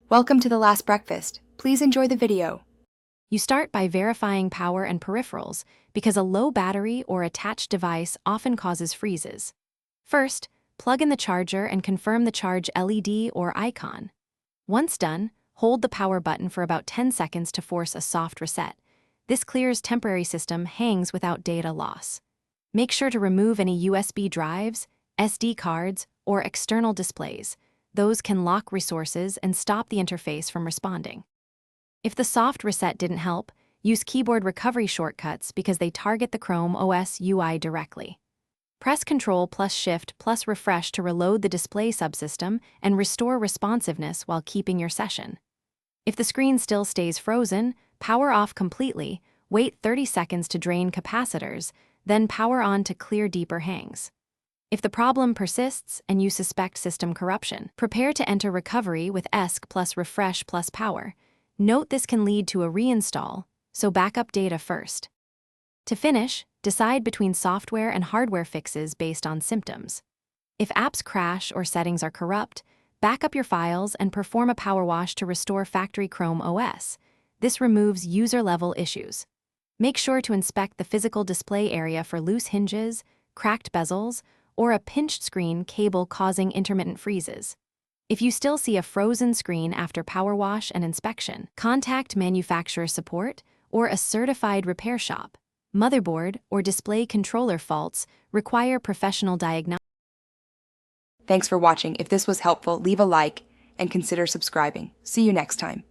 Welcome to The Last Breakfast. Please enjoy the video. You start by verifying power and peripherals because a low battery or attached device often causes freezes. First, plug in the charger and confirm the charge LED or icon. Once done, hold the power button for about 10 seconds to force a soft reset. This clears temporary system hangs without data loss. Make sure to remove any USB drives, SD cards, or external displays. Those can lock resources and stop the interface from responding. If the soft reset didn't help, use keyboard recovery shortcuts because they target the Chrome OS UI directly. Press Ctrl plus Shift plus Refresh to reload the display subsystem and restore responsiveness while keeping your session. If the screen still stays frozen, power off completely, wait 30 seconds to drain capacitors, then power on to clear deeper hangs. If the problem persists and you suspect system corruption, prepare to enter recovery with ESC plus refresh plus power. Note this can lead to a reinstall, so back up data first. To finish, decide between software and hardware fixes based on symptoms. If apps crash or settings are corrupt, back up your files and perform a power wash to restore factory Chrome OS. This removes user-level issues. Make sure to inspect the physical display area for loose hinges, cracked bezels, or a pinched screen cable causing intermittent freezes. If you still see a frozen screen after power wash and inspection, contact manufacturer support or a certified repair shop. Motherboard or display controller faults require professional diagnosis. Thanks for watching. If this was helpful, leave a like and consider subscribing. See you next time.